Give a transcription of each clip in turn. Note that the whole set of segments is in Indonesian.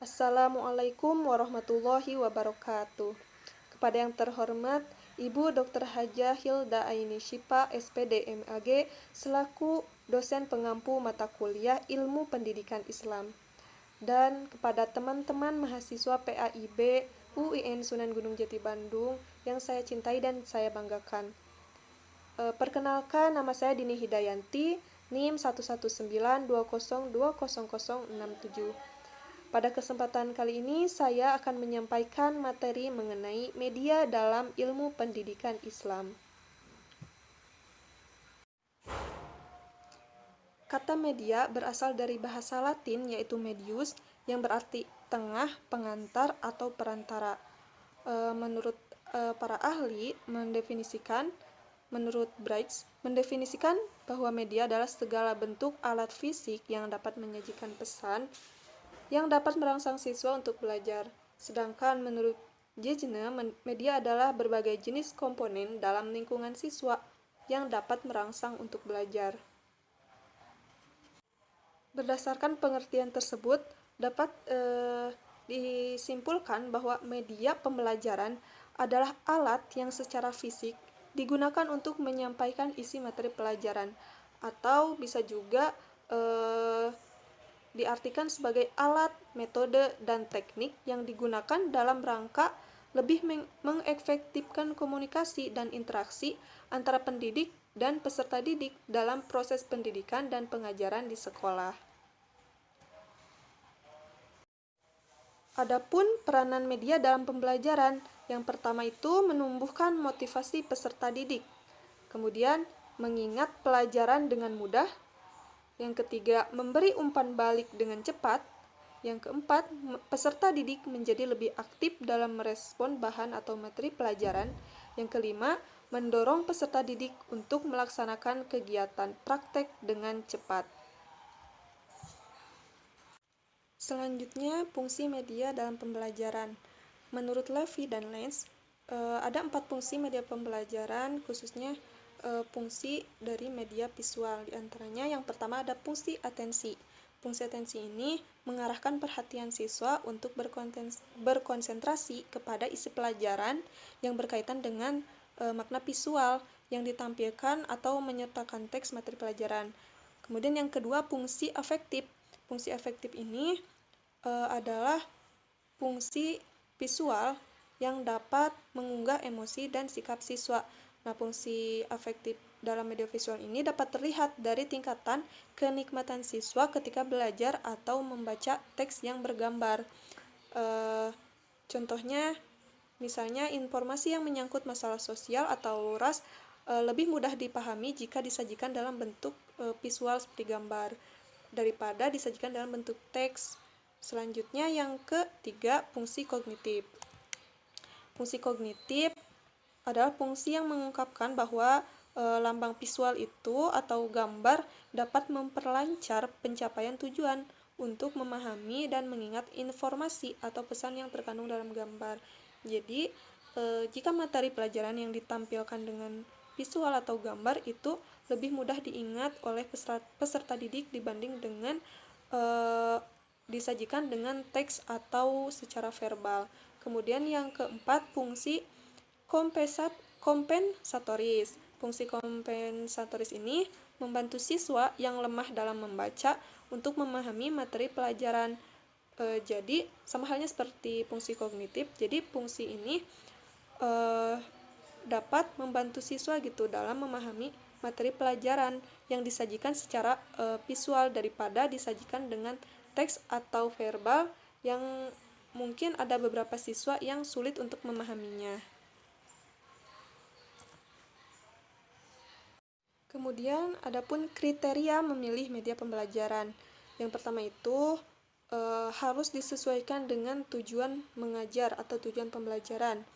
Assalamualaikum warahmatullahi wabarakatuh. Kepada yang terhormat Ibu Dr. Hajah Hilda Aini Syifa, SPD MAG, selaku dosen pengampu mata kuliah Ilmu Pendidikan Islam. Dan kepada teman-teman mahasiswa PAIB UIN Sunan Gunung Jati Bandung yang saya cintai dan saya banggakan. Perkenalkan, nama saya Dini Hidayanti, NIM 11920200067. Pada kesempatan kali ini, saya akan menyampaikan materi mengenai media dalam ilmu pendidikan Islam. Kata media berasal dari bahasa Latin yaitu medius, yang berarti tengah, pengantar, atau perantara. Menurut para ahli menurut Brights, mendefinisikan bahwa media adalah segala bentuk alat fisik yang dapat menyajikan pesan yang dapat merangsang siswa untuk belajar. Sedangkan menurut Jejne, media adalah berbagai jenis komponen dalam lingkungan siswa yang dapat merangsang untuk belajar. Berdasarkan pengertian tersebut, dapat disimpulkan bahwa media pembelajaran adalah alat yang secara fisik digunakan untuk menyampaikan isi materi pelajaran, atau bisa juga diartikan sebagai alat, metode, dan teknik yang digunakan dalam rangka lebih mengefektifkan komunikasi dan interaksi antara pendidik dan peserta didik dalam proses pendidikan dan pengajaran di sekolah. Adapun peranan media dalam pembelajaran, yang pertama itu menumbuhkan motivasi peserta didik, kemudian mengingat pelajaran dengan mudah, yang ketiga memberi umpan balik dengan cepat, yang keempat peserta didik menjadi lebih aktif dalam merespon bahan atau materi pelajaran, yang kelima mendorong peserta didik untuk melaksanakan kegiatan praktek dengan cepat. Selanjutnya, fungsi media dalam pembelajaran. Menurut Levy dan Lenz, ada 4 fungsi media pembelajaran, khususnya fungsi dari media visual. Di antaranya yang pertama ada fungsi atensi. Fungsi atensi ini mengarahkan perhatian siswa untuk berkonsentrasi kepada isi pelajaran yang berkaitan dengan makna visual yang ditampilkan atau menyertakan teks materi pelajaran. Kemudian yang kedua, fungsi afektif. Fungsi afektif ini adalah fungsi visual yang dapat mengunggah emosi dan sikap siswa. Nah, fungsi afektif dalam media visual ini dapat terlihat dari tingkatan kenikmatan siswa ketika belajar atau membaca teks yang bergambar. Contohnya, misalnya informasi yang menyangkut masalah sosial atau ras lebih mudah dipahami jika disajikan dalam bentuk visual seperti gambar daripada disajikan dalam bentuk teks. Selanjutnya yang ketiga, fungsi kognitif. Fungsi kognitif adalah fungsi yang mengungkapkan bahwa lambang visual itu atau gambar dapat memperlancar pencapaian tujuan untuk memahami dan mengingat informasi atau pesan yang terkandung dalam gambar. Jadi, jika materi pelajaran yang ditampilkan dengan visual atau gambar itu lebih mudah diingat oleh peserta didik dibanding dengan disajikan dengan teks atau secara verbal. Kemudian yang keempat, fungsi kompensatoris. Fungsi kompensatoris ini membantu siswa yang lemah dalam membaca untuk memahami materi pelajaran. Jadi sama halnya seperti fungsi kognitif. Jadi fungsi ini dapat membantu siswa gitu dalam memahami materi pelajaran yang disajikan secara visual daripada disajikan dengan teks atau verbal yang mungkin ada beberapa siswa yang sulit untuk memahaminya. Kemudian adapun kriteria memilih media pembelajaran. Yang pertama itu harus disesuaikan dengan tujuan mengajar atau tujuan pembelajaran.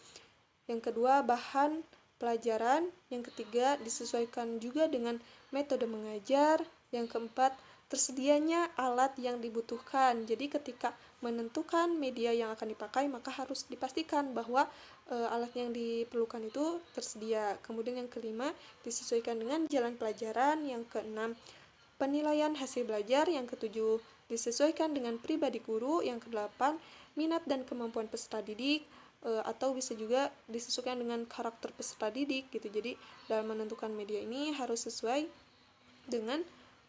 Yang kedua, bahan pelajaran. Yang ketiga, disesuaikan juga dengan metode mengajar. Yang keempat, tersedianya alat yang dibutuhkan. Jadi ketika menentukan media yang akan dipakai, maka harus dipastikan bahwa alat yang diperlukan itu tersedia. Kemudian yang kelima, disesuaikan dengan jalan pelajaran. Yang keenam, penilaian hasil belajar. Yang ketujuh, disesuaikan dengan pribadi guru. Yang kedelapan, minat dan kemampuan peserta didik, atau bisa juga disesuaikan dengan karakter peserta didik gitu. Jadi dalam menentukan media ini harus sesuai dengan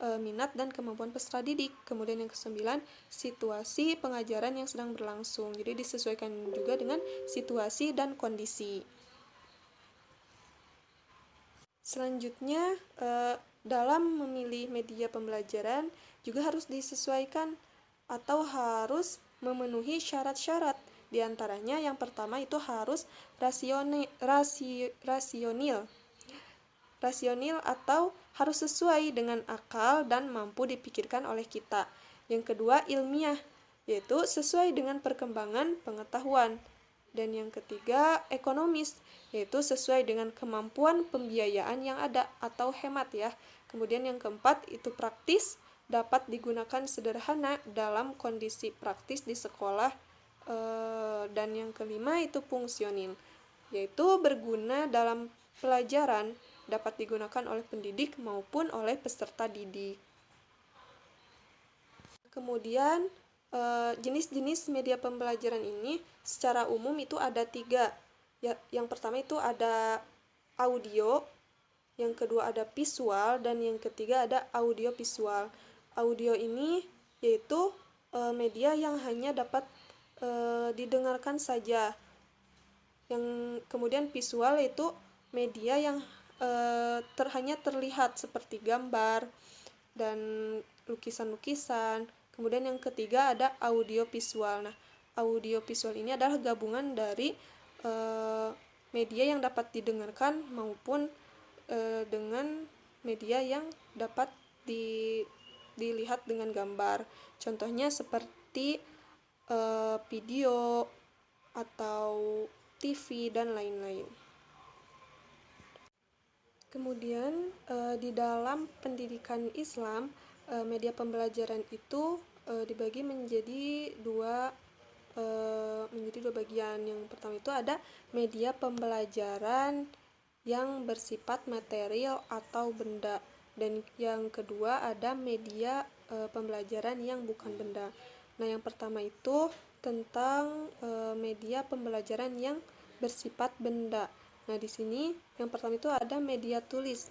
minat dan kemampuan peserta didik. Kemudian yang kesembilan, situasi pengajaran yang sedang berlangsung. Jadi disesuaikan juga dengan situasi dan kondisi. Selanjutnya, dalam memilih media pembelajaran juga harus disesuaikan atau harus memenuhi syarat-syarat. Di antaranya yang pertama itu harus rasional atau harus sesuai dengan akal dan mampu dipikirkan oleh kita. Yang kedua, ilmiah, yaitu sesuai dengan perkembangan pengetahuan. Dan yang ketiga, ekonomis, yaitu sesuai dengan kemampuan pembiayaan yang ada atau hemat ya. Kemudian yang keempat itu praktis, dapat digunakan sederhana dalam kondisi praktis di sekolah. Dan yang kelima itu fungsional, yaitu berguna dalam pelajaran, dapat digunakan oleh pendidik maupun oleh peserta didik. Kemudian jenis-jenis media pembelajaran ini secara umum itu ada 3. Yang pertama itu ada audio, yang kedua ada visual, dan yang ketiga ada audiovisual. Audio ini yaitu media yang hanya dapat didengarkan saja. Yang kemudian visual yaitu media yang hanya terlihat seperti gambar dan lukisan-lukisan. Kemudian yang ketiga ada audiovisual. Nah, audiovisual ini adalah gabungan dari media yang dapat didengarkan maupun dengan media yang dapat dilihat dengan gambar. Contohnya seperti video atau TV dan lain-lain. Kemudian di dalam pendidikan Islam, media pembelajaran itu dibagi menjadi dua bagian. Yang pertama itu ada media pembelajaran yang bersifat material atau benda, dan yang kedua ada media pembelajaran yang bukan benda. Nah, yang pertama itu tentang media pembelajaran yang bersifat benda. Nah, di sini yang pertama itu ada media tulis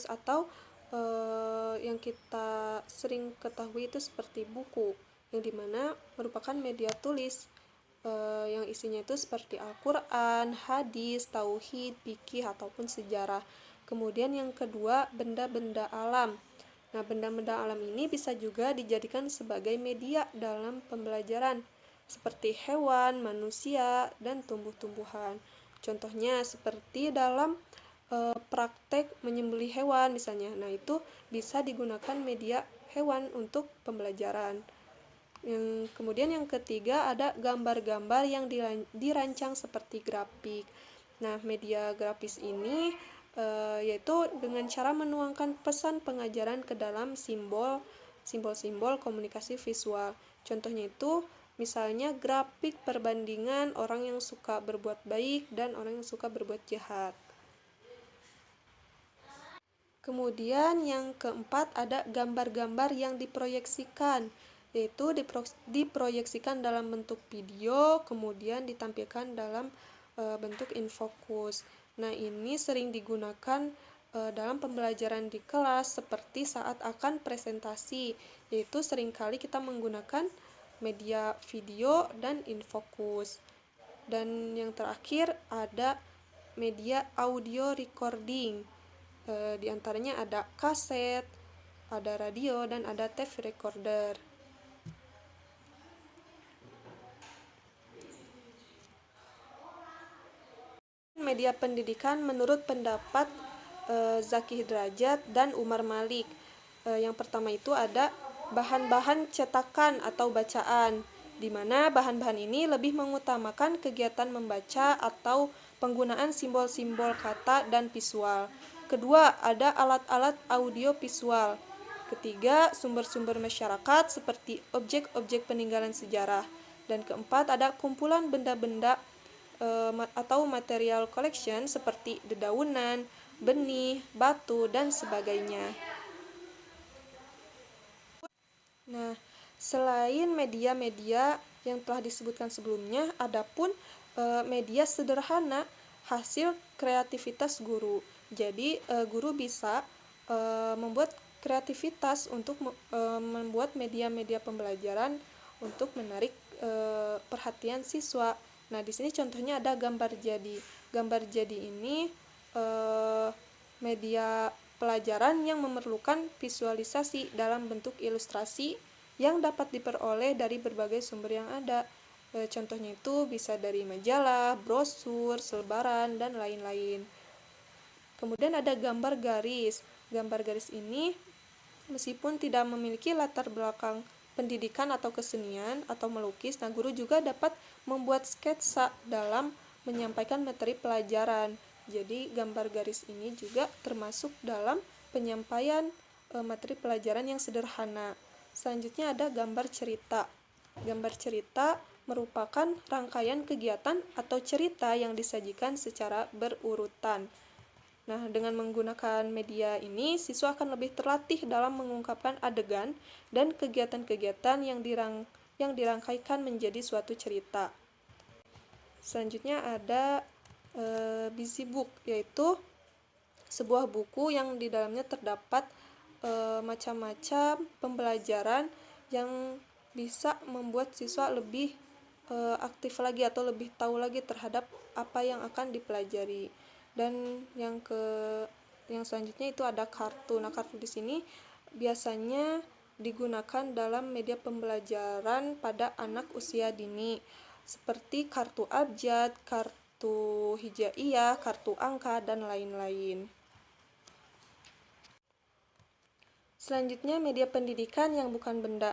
atau yang kita sering ketahui itu seperti buku, yang dimana merupakan media tulis yang isinya itu seperti Al-Quran, hadis, tauhid, fikih, ataupun sejarah. Kemudian yang kedua, benda-benda alam. Nah, benda-benda alam ini bisa juga dijadikan sebagai media dalam pembelajaran, seperti hewan, manusia, dan tumbuh-tumbuhan. Contohnya seperti dalam praktek menyembelih hewan misalnya. Nah, itu bisa digunakan media hewan untuk pembelajaran. Kemudian yang ketiga ada gambar-gambar yang dirancang seperti grafik. Nah, media grafis ini yaitu dengan cara menuangkan pesan pengajaran ke dalam simbol-simbol komunikasi visual. Contohnya itu misalnya grafik perbandingan orang yang suka berbuat baik dan orang yang suka berbuat jahat. Kemudian yang keempat ada gambar-gambar yang diproyeksikan, yaitu diproyeksikan dalam bentuk video, kemudian ditampilkan dalam bentuk infokus. Nah, ini sering digunakan dalam pembelajaran di kelas seperti saat akan presentasi, yaitu seringkali kita menggunakan media video dan infokus. Dan yang terakhir ada media audio recording. Di antaranya ada kaset, ada radio, dan ada tape recorder. Media pendidikan menurut pendapat Zaki Drajat dan Umar Malik. Yang pertama itu ada bahan-bahan cetakan atau bacaan, di mana bahan-bahan ini lebih mengutamakan kegiatan membaca atau penggunaan simbol-simbol kata dan visual. Kedua, ada alat-alat audio visual. Ketiga, sumber-sumber masyarakat seperti objek-objek peninggalan sejarah. Dan keempat, ada kumpulan benda-benda atau material collection seperti dedaunan, benih, batu, dan sebagainya. Nah, Selain media-media yang telah disebutkan sebelumnya, adapun media sederhana hasil kreativitas guru. Jadi guru bisa membuat kreativitas untuk membuat media-media pembelajaran untuk menarik perhatian siswa. Nah, di sini contohnya ada gambar jadi. Gambar jadi ini media pelajaran yang memerlukan visualisasi dalam bentuk ilustrasi yang dapat diperoleh dari berbagai sumber yang ada. Contohnya itu bisa dari majalah, brosur, selebaran, dan lain-lain. Kemudian ada gambar garis. Gambar garis ini meskipun tidak memiliki latar belakang pendidikan atau kesenian atau melukis, nah guru juga dapat membuat sketsa dalam menyampaikan materi pelajaran. Jadi gambar garis ini juga termasuk dalam penyampaian materi pelajaran yang sederhana. Selanjutnya ada gambar cerita. Gambar cerita merupakan rangkaian kegiatan atau cerita yang disajikan secara berurutan. Nah, dengan menggunakan media ini, siswa akan lebih terlatih dalam mengungkapkan adegan dan kegiatan-kegiatan yang dirangkaikan menjadi suatu cerita. Selanjutnya ada busy book, yaitu sebuah buku yang di dalamnya terdapat macam-macam pembelajaran yang bisa membuat siswa lebih aktif lagi atau lebih tahu lagi terhadap apa yang akan dipelajari. Dan yang selanjutnya itu ada kartu. Nah, kartu di sini biasanya digunakan dalam media pembelajaran pada anak usia dini, seperti kartu abjad, kartu hijaiyah, kartu angka, dan lain-lain. Selanjutnya media pendidikan yang bukan benda.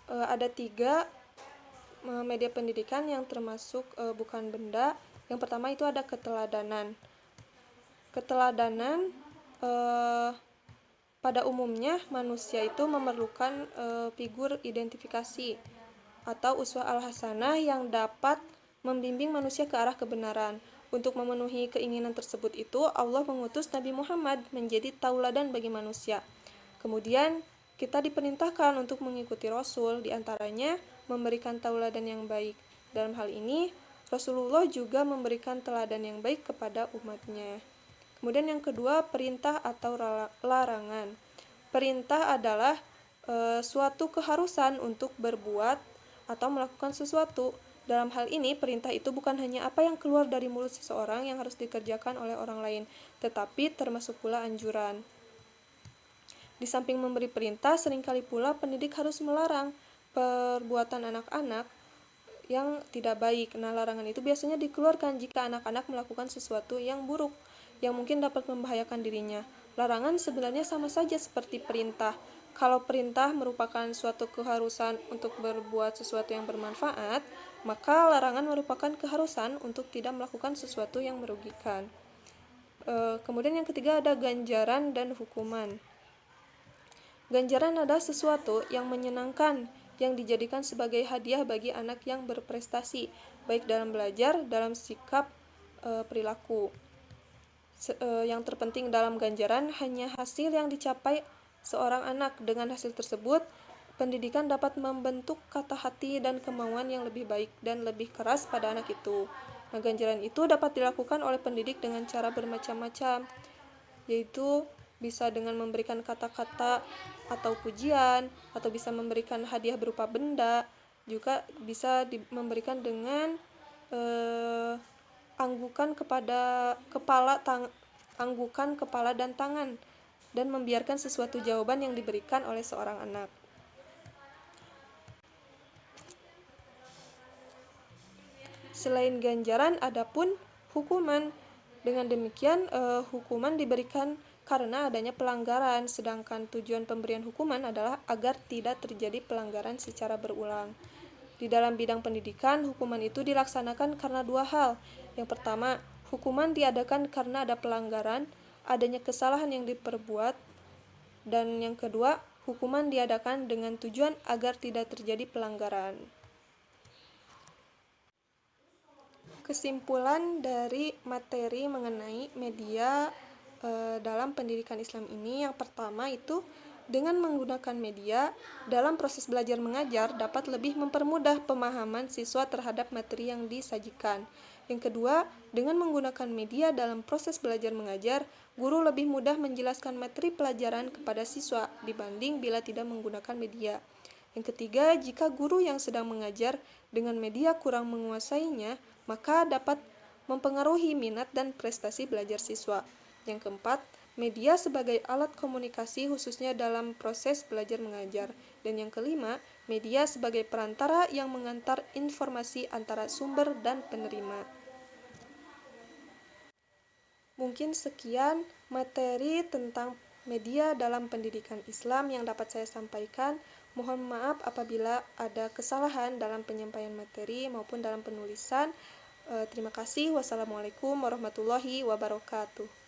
Ada 3 media pendidikan yang termasuk bukan benda. Yang pertama itu ada keteladanan. Keteladanan pada umumnya manusia itu memerlukan figur identifikasi atau uswah al-hasanah yang dapat membimbing manusia ke arah kebenaran. Untuk memenuhi keinginan tersebut itu, Allah mengutus Nabi Muhammad menjadi tauladan bagi manusia. Kemudian kita diperintahkan untuk mengikuti Rasul, diantaranya memberikan tauladan yang baik. Dalam hal ini, Rasulullah juga memberikan teladan yang baik kepada umatnya. Kemudian yang kedua, perintah atau larangan. Perintah adalah suatu keharusan untuk berbuat atau melakukan sesuatu. Dalam hal ini, perintah itu bukan hanya apa yang keluar dari mulut seseorang yang harus dikerjakan oleh orang lain, tetapi termasuk pula anjuran. Di samping memberi perintah, seringkali pula pendidik harus melarang perbuatan anak-anak yang tidak baik. Nah, larangan itu biasanya dikeluarkan jika anak-anak melakukan sesuatu yang buruk, yang mungkin dapat membahayakan dirinya. Larangan sebenarnya sama saja seperti perintah. Kalau perintah merupakan suatu keharusan untuk berbuat sesuatu yang bermanfaat, maka larangan merupakan keharusan untuk tidak melakukan sesuatu yang merugikan. Kemudian yang ketiga ada ganjaran dan hukuman. Ganjaran adalah sesuatu yang menyenangkan, yang dijadikan sebagai hadiah bagi anak yang berprestasi, baik dalam belajar, dalam sikap, perilaku. Yang terpenting dalam ganjaran hanya hasil yang dicapai seorang anak. Dengan hasil tersebut, pendidikan dapat membentuk kata hati dan kemauan yang lebih baik dan lebih keras pada anak itu. Nah, ganjaran itu dapat dilakukan oleh pendidik dengan cara bermacam-macam, yaitu bisa dengan memberikan kata-kata atau pujian, atau bisa memberikan hadiah berupa benda, juga bisa memberikan dengan anggukan kepala dan tangan, dan membiarkan sesuatu jawaban yang diberikan oleh seorang anak. Selain ganjaran, adapun hukuman. Dengan demikian, hukuman diberikan karena adanya pelanggaran, sedangkan tujuan pemberian hukuman adalah agar tidak terjadi pelanggaran secara berulang. Di dalam bidang pendidikan, hukuman itu dilaksanakan karena 2 hal. Yang pertama, hukuman diadakan karena ada pelanggaran, adanya kesalahan yang diperbuat, dan yang kedua, hukuman diadakan dengan tujuan agar tidak terjadi pelanggaran. Kesimpulan dari materi mengenai media dalam pendidikan Islam ini, yang pertama itu Dengan menggunakan media, dalam proses belajar mengajar dapat lebih mempermudah pemahaman siswa terhadap materi yang disajikan. Yang kedua, dengan menggunakan media dalam proses belajar mengajar, guru lebih mudah menjelaskan materi pelajaran kepada siswa dibanding bila tidak menggunakan media. Yang ketiga, jika guru yang sedang mengajar dengan media kurang menguasainya, maka dapat mempengaruhi minat dan prestasi belajar siswa. Yang keempat, media sebagai alat komunikasi khususnya dalam proses belajar mengajar. Dan yang kelima, media sebagai perantara yang mengantar informasi antara sumber dan penerima. Mungkin sekian materi tentang media dalam pendidikan Islam yang dapat saya sampaikan. Mohon maaf apabila ada kesalahan dalam penyampaian materi maupun dalam penulisan. Terima kasih. Wassalamualaikum warahmatullahi wabarakatuh.